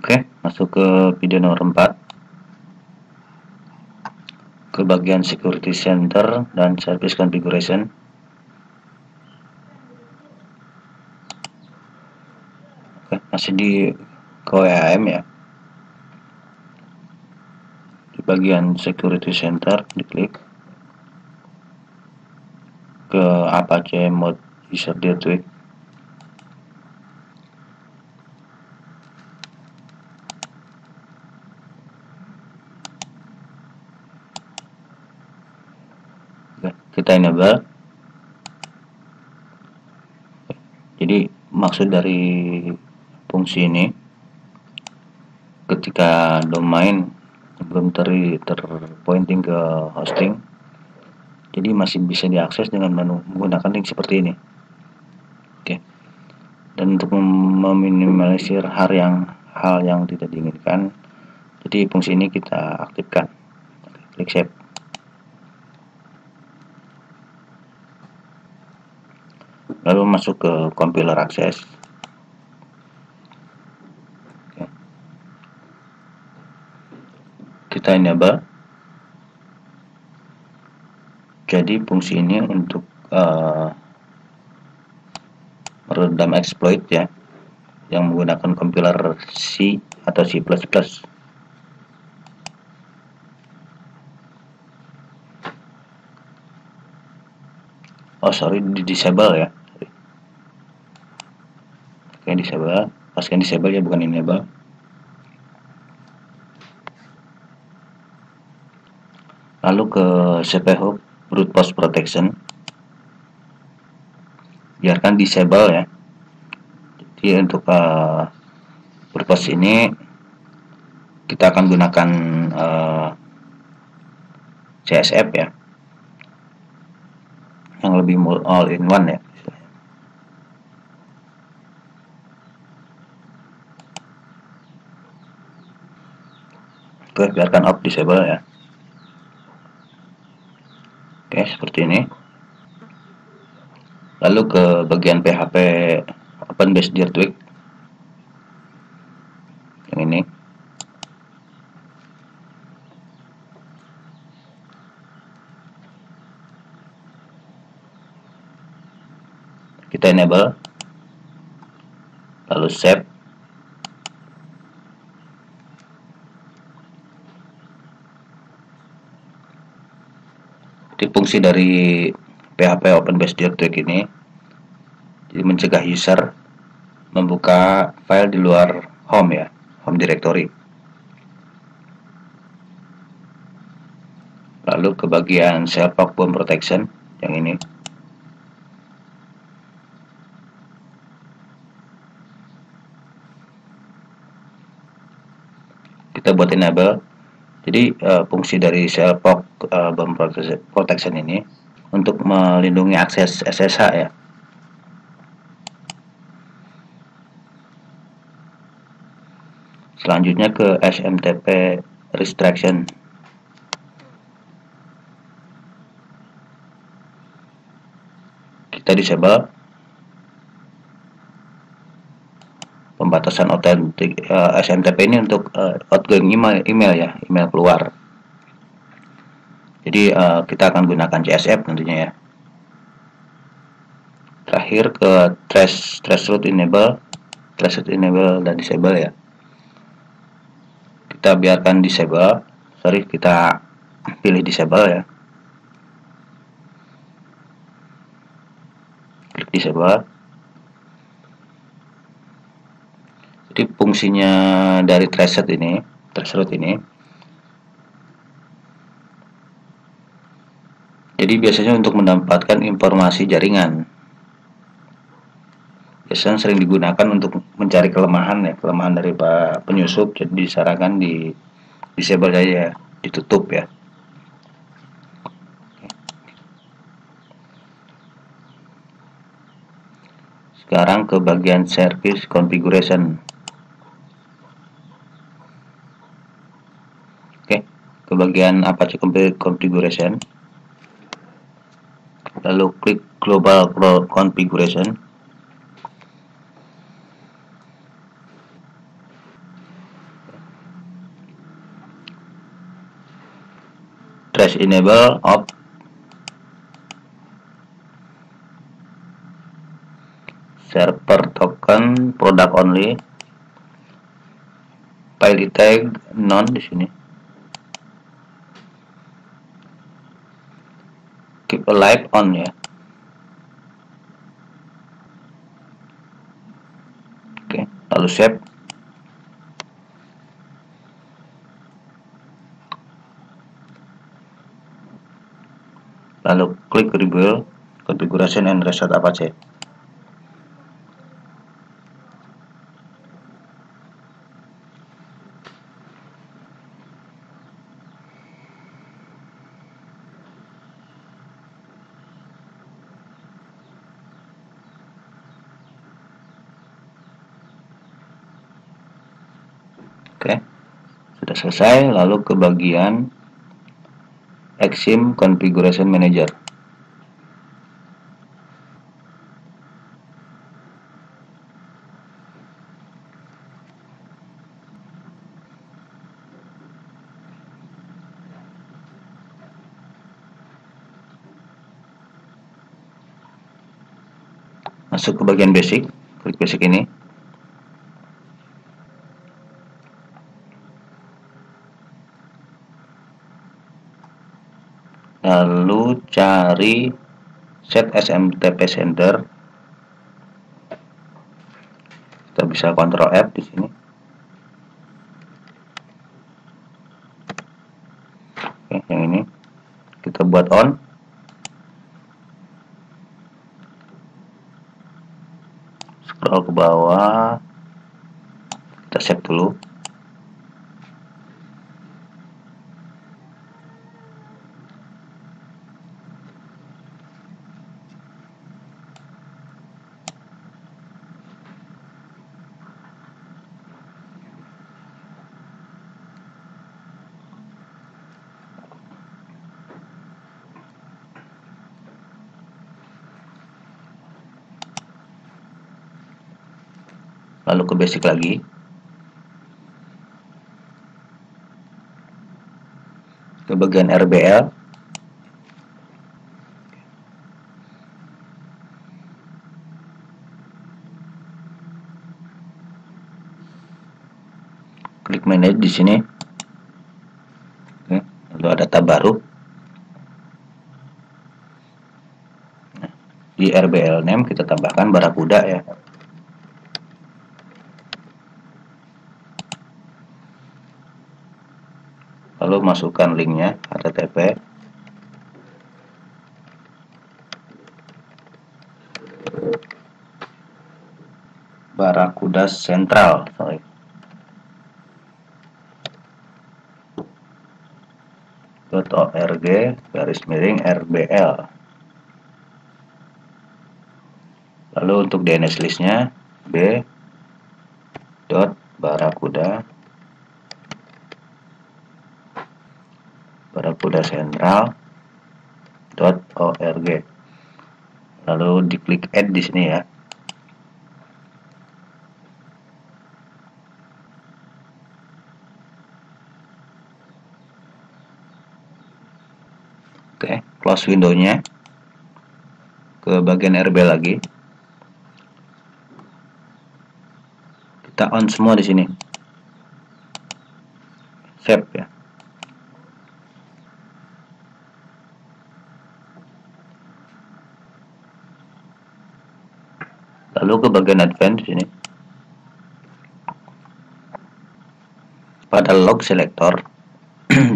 Oke, masuk ke video nomor 4, ke bagian Security Center dan Service Configuration. Oke, masih di KWAM ya. Di bagian Security Center diklik ke Apache Mode User Gateway. Kita enable. Jadi maksud dari fungsi ini, ketika domain belum terpointing ke hosting, jadi masih bisa diakses dengan menggunakan link seperti ini. Oke. Dan untuk meminimalisir hal yang tidak diinginkan, jadi fungsi ini kita aktifkan. Klik save. Lalu masuk ke compiler access. Oke. Kita enable. Jadi fungsi ini untuk meredam exploit ya, yang menggunakan compiler C atau C++. Oh sorry, di disable ya. Oke, disable. Pastikan disable ya, bukan enable. Lalu ke CPHOOP Brute Force Protection, biarkan disable ya. Jadi untuk Brute Force ini kita akan gunakan CSF ya, yang lebih all in one ya. Oke, biarkan off, disable ya. Oke, seperti ini. Lalu ke bagian PHP Open Base Dirtwig yang ini. Kita enable, lalu save. Jadi fungsi dari PHP Open Base Dirtwig ini jadi mencegah user membuka file di luar home ya, home directory. Lalu ke bagian Shellcrock Bomb Protection yang ini. Kita buat enable. Jadi fungsi dari Shellcrock Bomb Protection ini untuk melindungi akses SSH ya. Selanjutnya ke SMTP Restriction. Kita disable pembatasan otentik SMTP ini untuk outgoing email ya, email keluar. Jadi kita akan gunakan CSF tentunya ya. Terakhir ke traceroute enable dan disable ya. Kita biarkan disable, kita pilih disable ya. Klik disable. Jadi fungsinya dari traceroute ini, jadi biasanya untuk mendapatkan informasi jaringan. Biasanya sering digunakan untuk mencari kelemahan dari penyusup. Jadi disarankan di disable saja, ditutup ya. Sekarang ke bagian service configuration. Oke, ke bagian Apache configuration. Lalu klik global configuration. Flash enable off. Server token product only. File tag none di sini. Keep alive on ya. Oke, lalu save. Lalu klik rebuild configuration and reset Apache. Oke, sudah selesai. Lalu ke bagian Exim Configuration Manager. Masuk ke bagian basic, klik basic ini. Lalu cari set SMTP sender. Kita bisa Ctrl F di sini. Oke, yang ini kita buat on. Scroll ke bawah. Kita save dulu. Lalu ke basic lagi. Ke bagian RBL. Klik manage di sini. Oke, lalu ada tab baru. Nah, di RBL name kita tambahkan Barakuda ya. Lalu masukkan linknya http Barakuda Central .org/RBL. Lalu untuk DNS listnya b.barakuda central.org. Lalu diklik add di sini ya. Oke, close windownya. Ke bagian RB lagi. Kita on semua di sini. Save ya. Lalu ke bagian advance sini. Pada log selector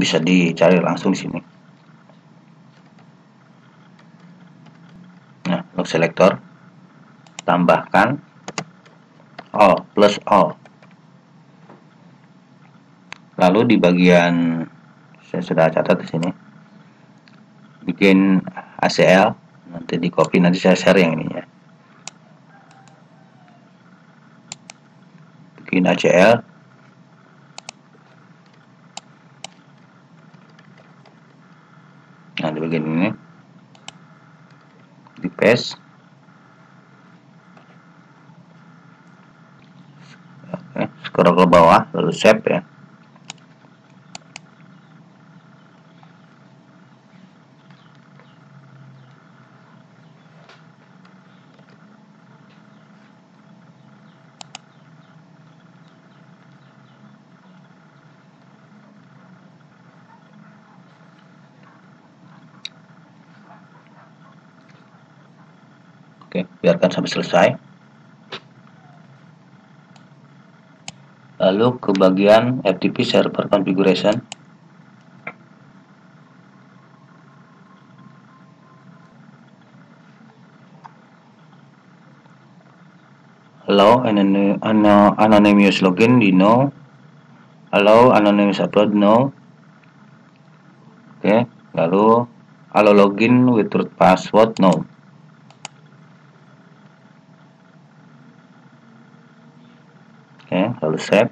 bisa dicari langsung di sini. Nah, log selector tambahkan all plus all. Lalu di bagian saya sudah catat di sini. Bikin ACL, nanti di copy, nanti saya share yang ini ya. Bikin ACL. Nah, di bagian ini di paste. Oke, scroll ke bawah lalu save ya. Oke, biarkan sampai selesai. Lalu ke bagian FTP server configuration. Allow anonymous login di no. Allow anonymous upload no. Oke, lalu allow login with root password no. Oke, lalu save.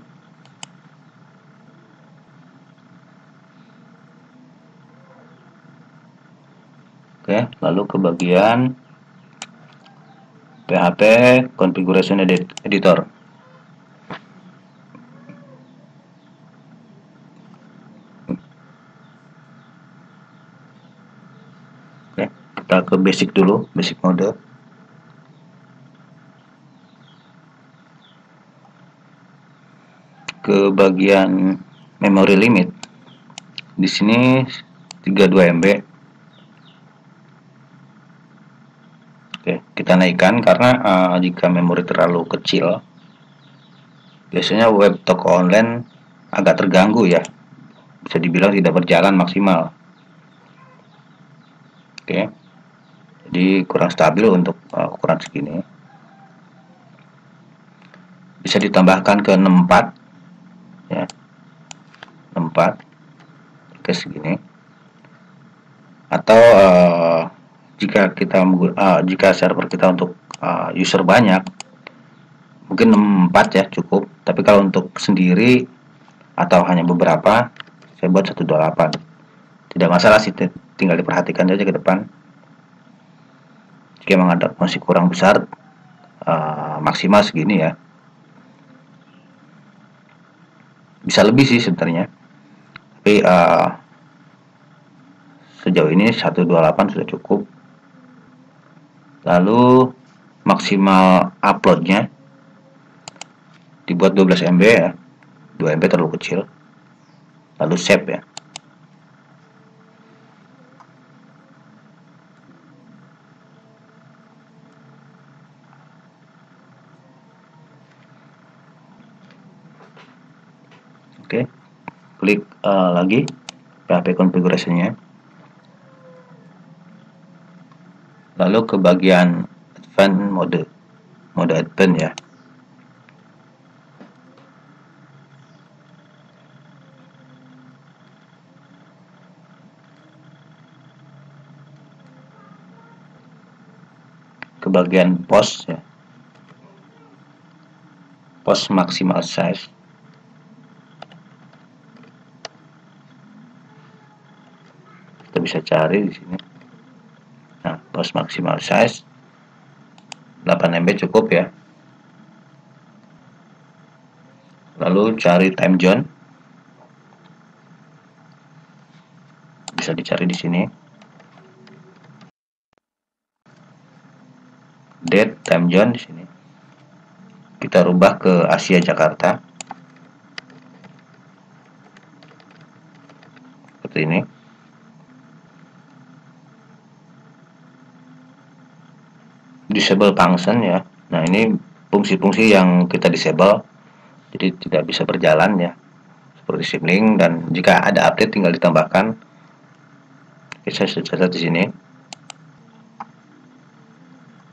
Oke, lalu ke bagian PHP configuration editor. Oke, kita ke basic dulu, basic mode. Ke bagian memory limit. Di sini 32 MB. Oke, kita naikkan karena jika memori terlalu kecil, biasanya web toko online agak terganggu ya. Bisa dibilang tidak berjalan maksimal. Oke. Jadi kurang stabil untuk ukuran segini. Bisa ditambahkan ke 64 ya. 64 ke segini. Atau jika server kita untuk user banyak, mungkin 64 ya cukup. Tapi kalau untuk sendiri atau hanya beberapa, saya buat 128. Tidak masalah sih, tinggal diperhatikan saja ke depan. Jika memang ada masih kurang besar, maksimal segini ya. Bisa lebih sih sebenarnya. Tapi sejauh ini 128 sudah cukup. Lalu maksimal uploadnya dibuat 12 MB ya. 2 MB terlalu kecil. Lalu save ya. Oke, klik lagi PHP configuration-nya. Lalu ke bagian advanced mode advanced ya. Ke bagian post ya. Post maximal size. Kita bisa cari di sini. Nah, post maximal size 8 MB cukup ya. Lalu cari time zone. Bisa dicari di sini. Date time zone di sini. Kita rubah ke Asia Jakarta. Seperti ini. Disable function ya. Nah, ini fungsi-fungsi yang kita disable, jadi tidak bisa berjalan ya, seperti symlink, dan jika ada update tinggal ditambahkan. Oke, saya catat di sini.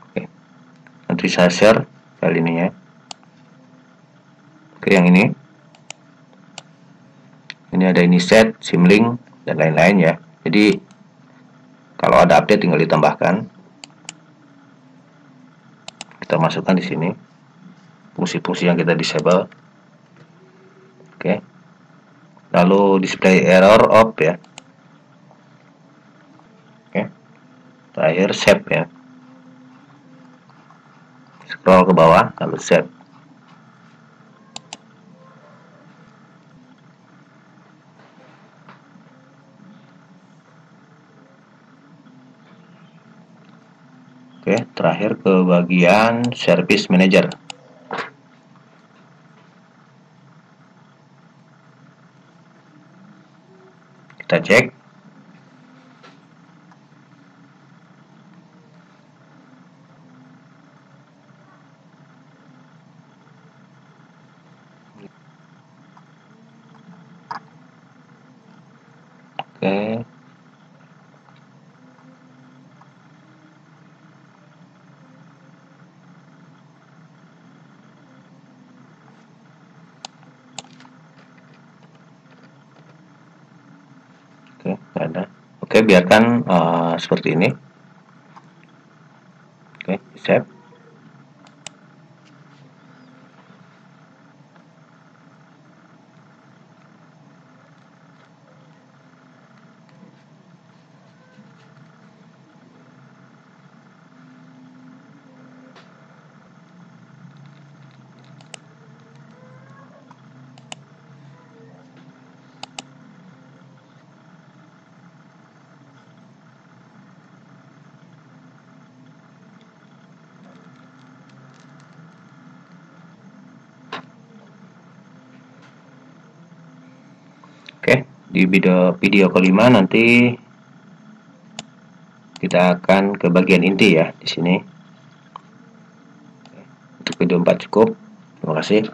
Oke, nanti saya share file ini ya. Oke, yang ini ada inset, symlink, dan lain-lain ya. Jadi kalau ada update tinggal ditambahkan. Kita masukkan di sini fungsi-fungsi yang kita disable. Oke. Lalu display error off ya. Oke. Terakhir save ya. Scroll ke bawah lalu save. Oke, terakhir ke bagian service manager. Kita cek. Oke. Oke, nggak ada. Oke, biarkan seperti ini. Oke, save. Oke, di video kelima nanti kita akan ke bagian inti ya di sini. Untuk video 4 cukup. Terima kasih.